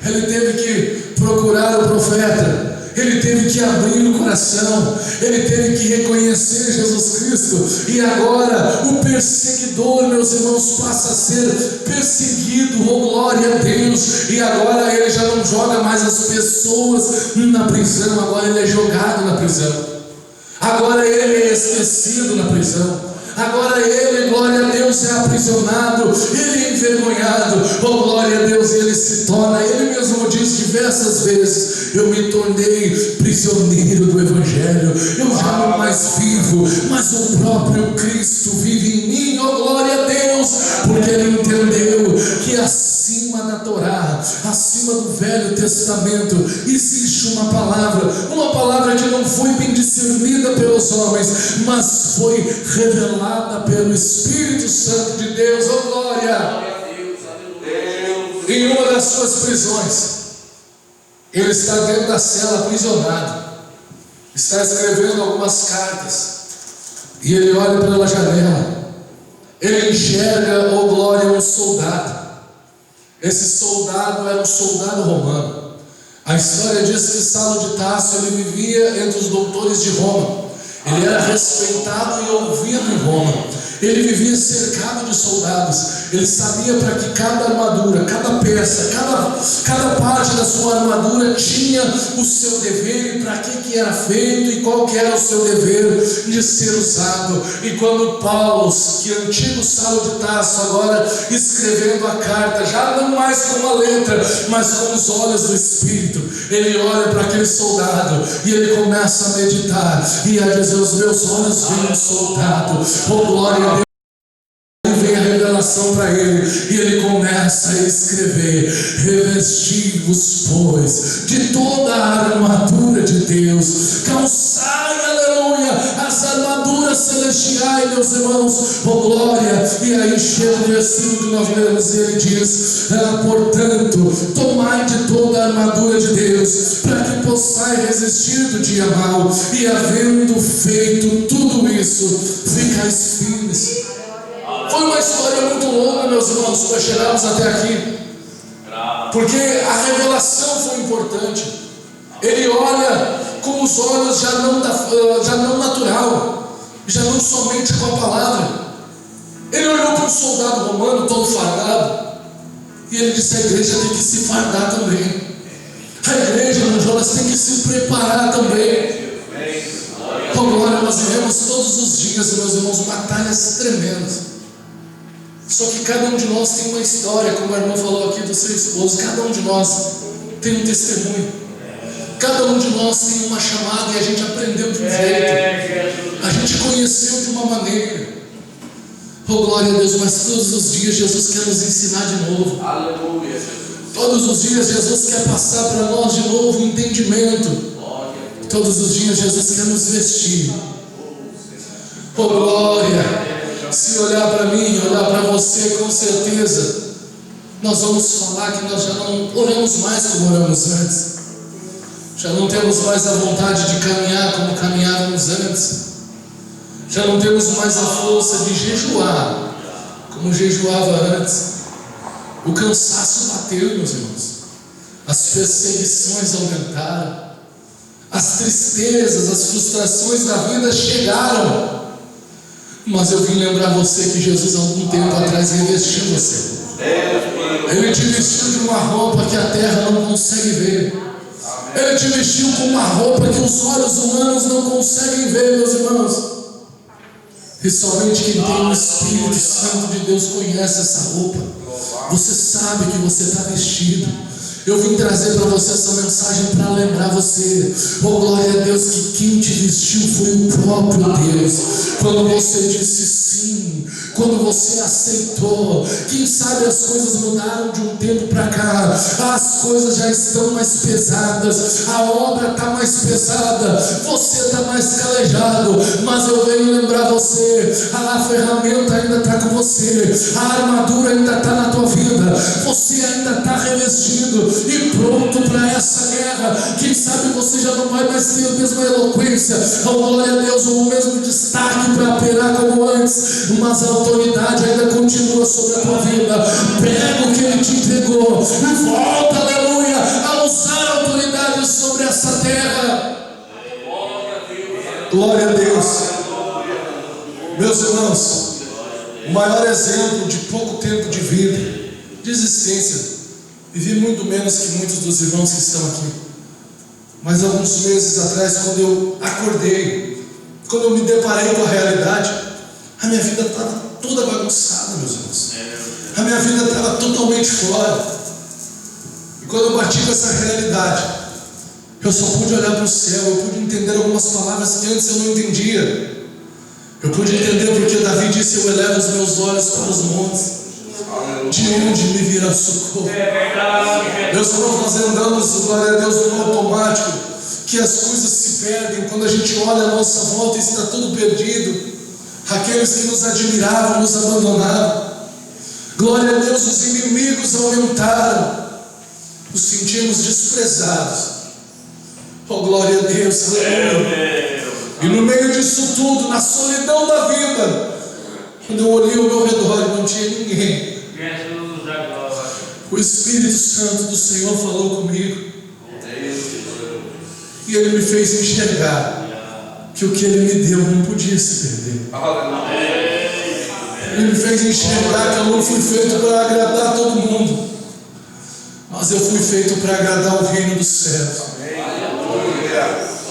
ele teve que procurar o profeta, ele teve que abrir o coração, ele teve que reconhecer Jesus Cristo. E agora o perseguidor, meus irmãos, passa a ser perseguido, oh glória a Deus. E agora ele já não joga mais as pessoas na prisão, agora ele é jogado na prisão, agora ele é esquecido na prisão. Agora ele, glória a Deus, é aprisionado, ele é envergonhado, oh glória a Deus, ele se torna, ele mesmo diz diversas vezes: eu me tornei prisioneiro do Evangelho, eu já não mais vivo, mas o próprio Cristo vive em mim, oh glória a Deus, porque ele entendeu que acima da Torá, acima do Velho Testamento, existe uma palavra que não foi bem discernida pelos homens, mas foi revelada pelo Espírito Santo de Deus, oh glória. Em uma das suas prisões, ele está dentro da cela aprisionado, está escrevendo algumas cartas, e ele olha pela janela, ele enxerga, oh glória, um soldado. Esse soldado era um soldado romano. A história diz que Saulo de Tarso, ele vivia entre os doutores de Roma. Ele era respeitado e ouvido em Roma. Ele vivia cercado de soldados. Ele sabia para que cada armadura, cada peça, cada parte da sua armadura tinha o seu dever e para que era feito e qual que era o seu dever de ser usado. E quando Paulo, que antigo Saulo de Tarso, agora escrevendo a carta, já não mais com a letra, mas com os olhos do Espírito, ele olha para aquele soldado e ele começa a meditar e a dizer: os meus olhos veem um soldado, oh glória a Deus. Vem a revelação para ele e ele começa a escrever: revesti-vos, pois, de toda a armadura de Deus, calçai, aleluia, as armaduras armaduras celestiais, meus irmãos, oh glória. E aí chega o versículo que nós lemos e ele diz: portanto, tomai de toda a armadura de Deus, para que possais resistir do dia mau, e havendo feito tudo isso, ficais firmes. Foi uma história muito longa, meus irmãos, para chegarmos até aqui, porque a revelação foi importante. Ele olha com os olhos já não natural, já não somente com a palavra. Ele olhou para um soldado romano todo fardado, e ele disse: a igreja tem que se fardar também. A igreja, meu Jonas, tem que se preparar também. Agora nós vivemos todos os dias, meus irmãos, batalhas tremendas. Só que cada um de nós tem uma história, como a irmã falou aqui do seu esposo. Cada um de nós tem um testemunho. Cada um de nós tem uma chamada e a gente aprendeu de um jeito. A gente conheceu de uma maneira. Oh, glória a Deus, mas todos os dias Jesus quer nos ensinar de novo. Aleluia. Todos os dias Jesus quer passar para nós de novo o entendimento. Todos os dias Jesus quer nos vestir. Oh, glória. Se olhar para mim, olhar para você, com certeza nós vamos falar que nós já não oramos mais como oramos antes. Já não temos mais a vontade de caminhar como caminhávamos antes. Já não temos mais a força de jejuar como jejuava antes. O cansaço bateu, meus irmãos. As perseguições aumentaram. As tristezas, as frustrações da vida chegaram. Mas eu vim lembrar você que Jesus há algum tempo atrás revestiu você. Ele te vestiu de uma roupa que a terra não consegue ver. Ele te vestiu com uma roupa que os olhos humanos não conseguem ver, meus irmãos. E somente quem tem o Espírito Santo de Deus conhece essa roupa. Você sabe que você está vestido. Eu vim trazer para você essa mensagem para lembrar você, oh glória a Deus, que quem te vestiu foi o próprio Deus. Quando você disse sim, quando você aceitou, quem sabe as coisas mudaram de um tempo para cá, as coisas já estão mais pesadas, a obra está mais pesada, você está mais calejado, mas eu venho lembrar você, a ferramenta ainda está com você, a armadura ainda está na tua vida, você ainda está revestido e pronto para essa guerra. Quem sabe você já não vai mais ter a mesma eloquência, oh glória a Deus, ou o mesmo destaque para operar como antes, mas a autoridade ainda continua sobre a tua vida. Pega o que Ele te entregou e volta, aleluia, a usar a autoridade sobre essa terra. Glória a Deus. Meus irmãos, o maior exemplo de pouco tempo de vida, de existência, vivi muito menos que muitos dos irmãos que estão aqui. Mas alguns meses atrás, quando eu acordei, quando eu me deparei com a realidade, a minha vida estava toda bagunçada, meus irmãos. A minha vida estava totalmente fora. E quando eu bati com essa realidade, eu só pude olhar para o céu, eu pude entender algumas palavras que antes eu não entendia. Eu pude entender porque Davi disse: eu elevo os meus olhos para os montes. De onde me virá socorro? Meus irmãos, nós andamos, glória a Deus, no automático, que as coisas se perdem. Quando a gente olha a nossa volta e está tudo perdido, aqueles que nos admiravam nos abandonaram. Glória a Deus, os inimigos aumentaram, nos sentimos desprezados. Oh glória a Deus, aleluia. E no meio disso tudo, na solidão da vida, quando eu olhei ao meu redor e não tinha ninguém, o Espírito Santo do Senhor falou comigo. E Ele me fez enxergar que o que Ele me deu não podia se perder. Ele me fez enxergar que eu não fui feito para agradar todo mundo, mas eu fui feito para agradar o reino dos céus.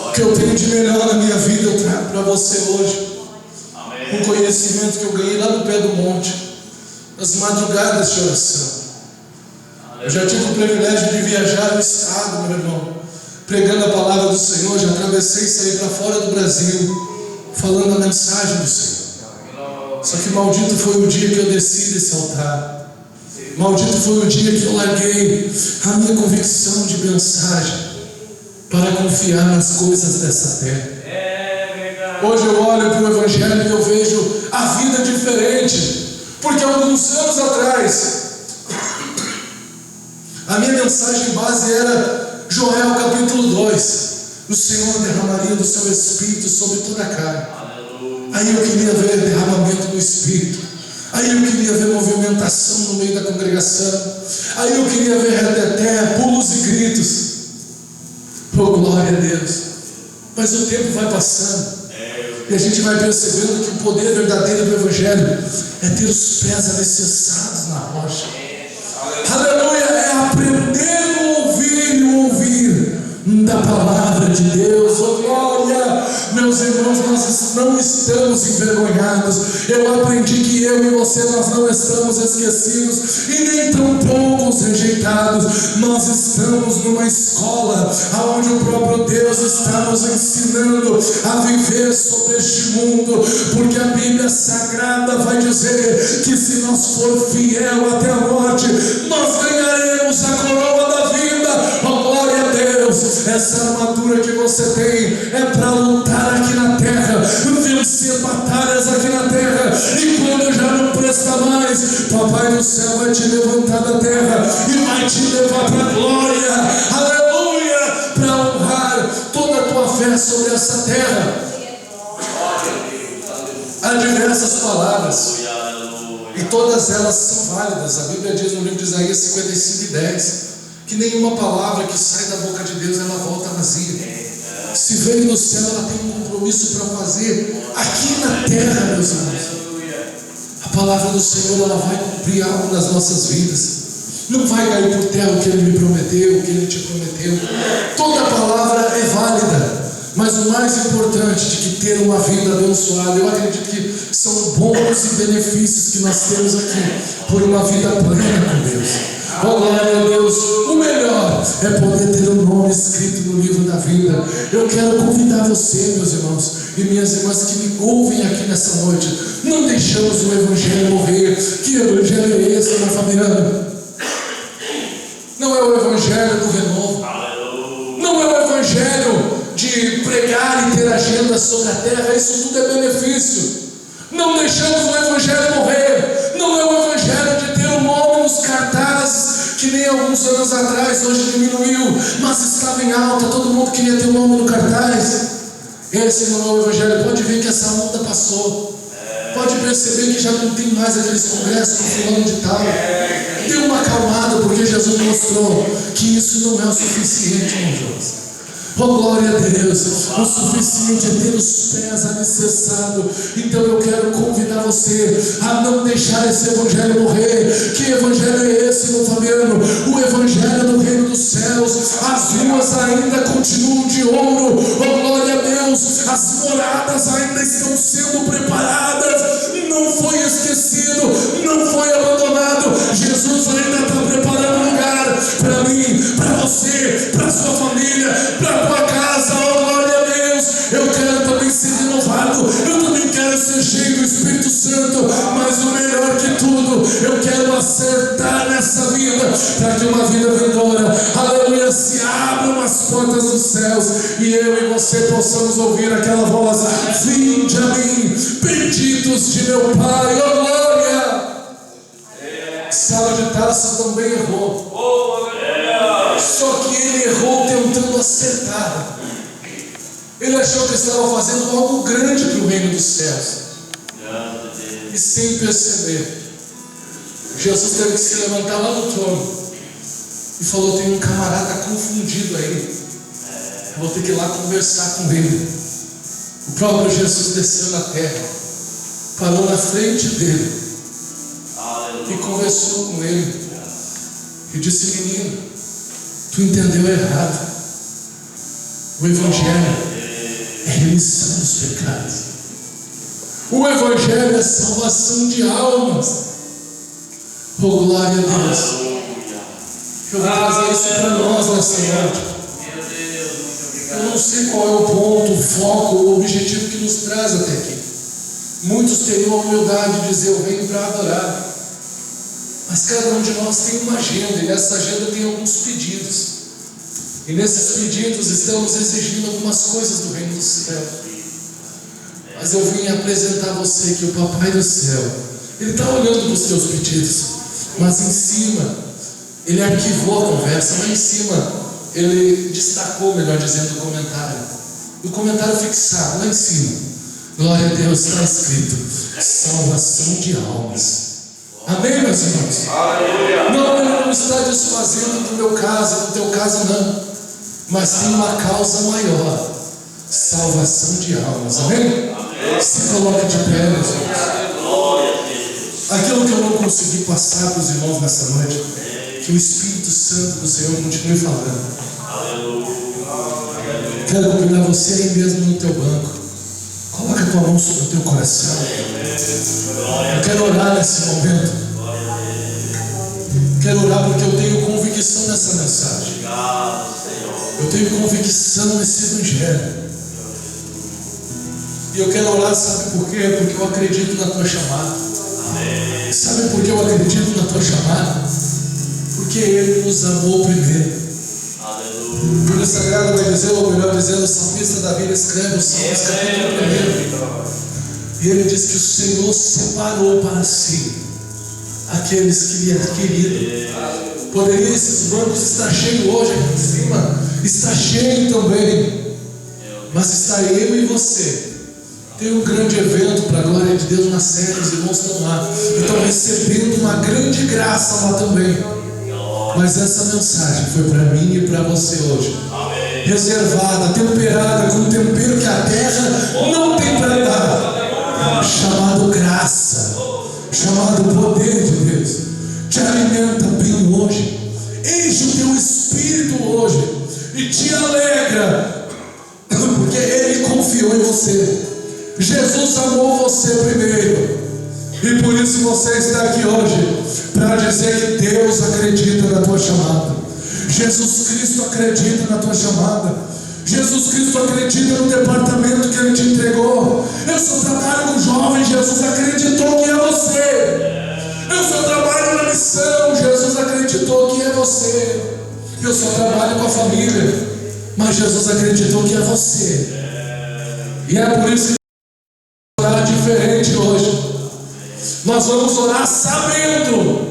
O que eu tenho de melhor na minha vida eu trago para você hoje. Um conhecimento que eu ganhei lá no pé do monte, nas madrugadas de oração. Eu já tive o privilégio de viajar no estado, meu irmão, pregando a palavra do Senhor. Já atravessei e saí para fora do Brasil, falando a mensagem do Senhor. Só que maldito foi o dia que eu desci desse altar. Maldito foi o dia que eu larguei a minha convicção de mensagem para confiar nas coisas dessa terra. Hoje eu olho para o Evangelho e eu vejo a vida diferente, porque alguns anos atrás a minha mensagem base era Joel capítulo 2. O Senhor derramaria do seu Espírito sobre toda a carne. Aí eu queria ver derramamento do Espírito. Aí eu queria ver movimentação no meio da congregação. Aí eu queria ver reteté, pulos e gritos. Oh, glória a Deus. Mas o tempo vai passando e a gente vai percebendo que o poder verdadeiro do Evangelho é ter os pés alicerçados na rocha. Aleluia, é aprender o ouvir da palavra de Deus. Oh, glória, meus irmãos, nós não estamos envergonhados. Eu aprendi que eu e você, nós não estamos esquecidos e nem tampouco rejeitados. Nós estamos numa escola onde o próprio Deus está nos ensinando a viver sobre este mundo, porque a Bíblia Sagrada vai dizer que se nós for fiel até a morte, nós ganharemos a coroa da vida. Oh, glória a Deus. Essa armadura que você tem é para lutar aqui na terra, vencer batalhas aqui na terra, e quando já não presta mais, Papai do céu vai te levantar da terra e vai te levar para a glória, aleluia, para honrar toda a tua fé sobre essa terra. Há diversas palavras e todas elas são válidas. A Bíblia diz no livro de Isaías 55:10 que nenhuma palavra que sai da boca de Deus ela volta vazia. Se veio do céu, ela tem um compromisso para fazer aqui na terra, meus irmãos. A palavra do Senhor ela vai cumprir algo nas nossas vidas. Não vai cair por terra o que Ele me prometeu, o que Ele te prometeu. Toda palavra é válida, mas o mais importante de que ter uma vida abençoada, eu acredito que são bons e benefícios que nós temos aqui por uma vida plena com Deus. Oh, glória a Deus. O melhor é poder ter o nome escrito no livro da vida. Eu quero convidar você, meus irmãos e minhas irmãs que me ouvem aqui nessa noite. Não deixamos o Evangelho morrer. Que Evangelho é esse, meu Fabiano? Não é o Evangelho do renovo. Não é o Evangelho de pregar e ter agenda sobre a terra. Isso tudo é benefício. Não deixamos o Evangelho morrer. Não é o Evangelho de ter o nome nos cartazes, que nem alguns anos atrás, hoje diminuiu, mas estava em alta, todo mundo queria ter o nome no cartaz. Esse não é o Evangelho. Pode ver que essa onda passou. Pode perceber que já não tem mais aqueles congressos com fulano de tal. Deu uma acalmada, porque Jesus mostrou que isso não é o suficiente, irmãos. Oh, glória a Deus. O suficiente é ter os pés alicerçados. Então eu quero convidar você a não deixar esse Evangelho morrer. Que Evangelho é esse, meu Fabiano? O Evangelho do reino dos céus. As ruas ainda continuam de ouro. Oh, glória a Deus. As moradas ainda estão sendo preparadas. Não foi esquecido, não foi abandonado. Jesus ainda está preparando um lugar para mim, para você, para sua família, para tua casa. Oh, glória a Deus. Eu quero também ser renovado. Eu também quero ser cheio do Espírito Santo. Mas o melhor que tudo, eu quero acertar nessa vida, para que uma vida vindoura, aleluia, se abram as portas dos céus e eu e você possamos ouvir aquela voz: vinde a mim, benditos de meu Pai. Oh, glória. Saulo de Tarso também errou. Só que ele errou tentando acertar. Ele achou que estava fazendo algo grande para o reino dos céus. E sem perceber, Jesus teve que se levantar lá no trono e falou: tem um camarada confundido aí. Eu vou ter que ir lá conversar com ele. O próprio Jesus desceu na terra, parou na frente dele e conversou com ele e disse: menino, tu entendeu errado. O Evangelho é remissão dos pecados. O Evangelho é salvação de almas. Oh, glória a Deus. Eu vou fazer isso para nós nessa noite. Eu não sei qual é o ponto, o foco, o objetivo que nos traz até aqui. Muitos teriam a humildade de dizer: eu venho para adorar. Mas cada um de nós tem uma agenda, e nessa agenda tem alguns pedidos. E nesses pedidos estamos exigindo algumas coisas do reino dos céus. Mas eu vim apresentar a você que o Papai do Céu, Ele está olhando para os teus pedidos, mas em cima, Ele arquivou a conversa, lá em cima, Ele destacou, melhor dizendo, o comentário fixado, lá em cima. Glória a Deus, está escrito: salvação de almas. Amém, meus irmãos? Aleluia. Não, Ele não está desfazendo do meu caso, do teu caso não, mas tem uma causa maior: salvação de almas. Amém? Se coloque de pé, meus irmãos. Aquilo que eu não consegui passar para os irmãos nessa noite, que o Espírito Santo do Senhor continue falando. Quero convidar você aí mesmo no teu banco. Coloca a tua mão sobre o teu coração. Eu quero orar nesse momento. Quero orar porque eu tenho convicção nessa mensagem. Eu tenho convicção nesse Evangelho. E eu quero orar, sabe por quê? Porque eu acredito na tua chamada. Sabe por que eu acredito na tua chamada? Porque Ele nos amou primeiro. O Bíblia Sagrada vai dizer, ou melhor dizendo, o salmista Davi escreve o Salmos capítulo 1. E ele diz que o Senhor separou para si aqueles que lhe é querido. Poderia esses bancos estar cheios hoje aqui em cima, está cheio também, mas está eu e você. Tem um grande evento para a glória de Deus na Serra, os irmãos estão lá, estão recebendo uma grande graça lá também. Mas essa mensagem foi para mim e para você hoje. Amém. Reservada, temperada com um tempero que a terra não tem para dar, chamado graça, chamado poder de Deus. Te alimenta bem hoje, enche o teu espírito hoje e te alegra, porque Ele confiou em você. Jesus amou você primeiro, e por isso você está aqui hoje, para dizer que Deus acredita na tua chamada. Jesus Cristo acredita na tua chamada. Jesus Cristo acredita no departamento que Ele te entregou. Eu só trabalho com jovens, Jesus acreditou que é você. Eu só trabalho na missão, Jesus acreditou que é você. Eu só trabalho com a família, mas Jesus acreditou que é você. E é por isso que orar diferente hoje. Nós vamos orar sabendo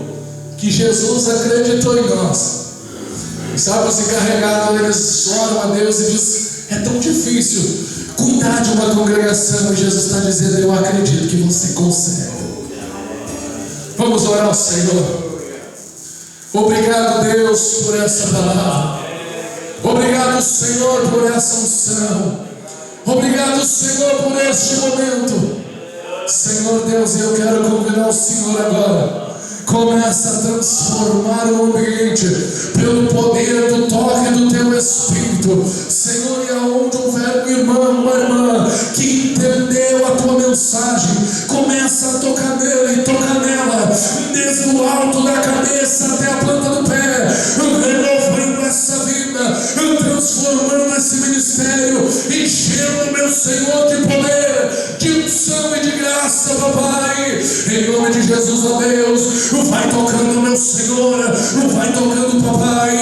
que Jesus acreditou em nós. Sabe, os encarregados, eles oram a Deus e dizem: é tão difícil cuidar de uma congregação, e Jesus está dizendo: eu acredito que você consegue. Vamos orar ao Senhor. Obrigado, Deus, por essa palavra. Obrigado, Senhor, por essa unção. Obrigado, Senhor, por este momento. Senhor Deus, eu quero convidar o Senhor agora. Começa a transformar o ambiente pelo poder do toque do teu Espírito. Senhor, e aonde houver um irmão, uma irmã que entendeu a tua mensagem, começa a tocar nele e tocar nela, desde o alto da cabeça até a planta do pé, renovando essa vida, transformando esse ministério, enchendo, meu Senhor, de poder, de unção e de graça, papai. Em nome de Jesus, ó Deus, vai tocando, meu Senhor, vai tocando, papai.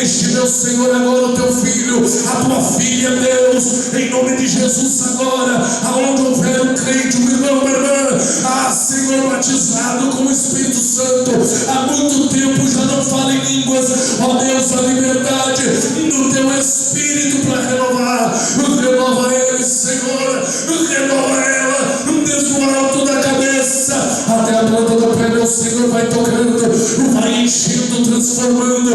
Enche, meu Senhor, agora o teu filho, a tua filha, Deus, em nome de Jesus agora, aonde houver um crente, um irmão, uma irmã, Senhor, batizado com o Espírito Santo, há muito tempo já não fala em línguas, ó Deus, a liberdade do teu Espírito para renovar. Renova ele, Senhor, renova ela, desde o alto da cabeça até a planta do pé, meu Senhor, vai tocando, vai enchendo, transformando.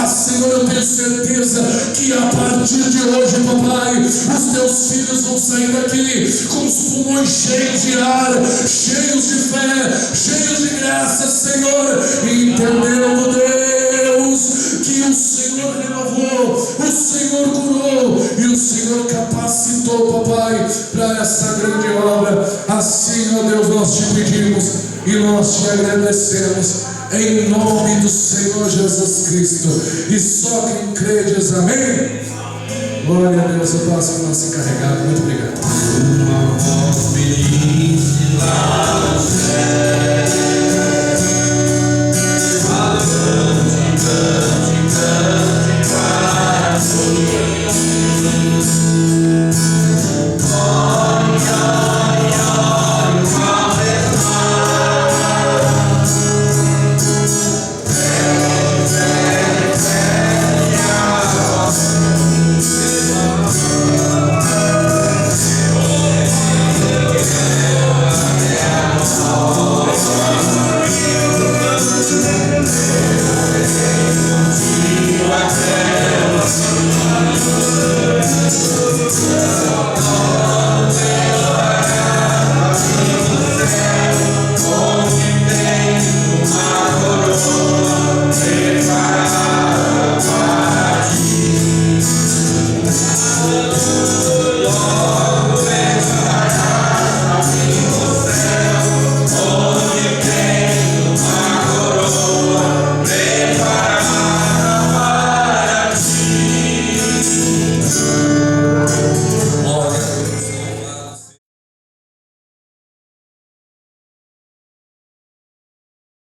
Senhor, eu tenho certeza que a partir de hoje, papai, os teus filhos vão sair daqui com os pulmões cheios de ar, cheios de fé, cheios de graça, Senhor, entendendo, Deus, que o Senhor renovou, o Senhor curou e o Senhor capacitou, papai, para essa grande obra. Assim, ó Deus, nós te pedimos e nós te agradecemos, em nome do Senhor Jesus Cristo. E só quem crê diz amém. Glória a Deus. Eu passo para o nosso encarregado. Muito obrigado.